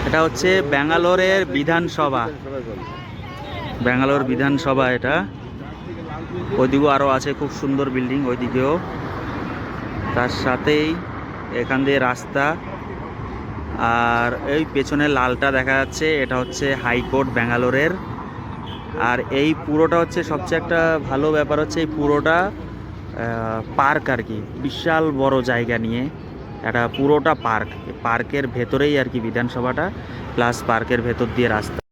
এটা হচ্ছে ব্যাঙ্গালোরের বিধানসভা, ব্যাঙ্গালোর বিধানসভা এটা। ওইদিকেও আরও আছে খুব সুন্দর বিল্ডিং, ওইদিকেও। তার সাথেই এখান দিয়ে রাস্তা, আর এই পেছনে লালটা দেখা যাচ্ছে এটা হচ্ছে হাইকোর্ট ব্যাঙ্গালোরের। আর এই পুরোটা হচ্ছে সবচেয়ে একটা ভালো ব্যাপার হচ্ছে এই পুরোটা পার্ক আর কি, বিশাল বড় জায়গা নিয়ে এটা পুরোটা পার্ক। পার্কের ভেতরেই আর কি বিধানসভাটা, প্লাস পার্কের ভেতর দিয়ে রাস্তা।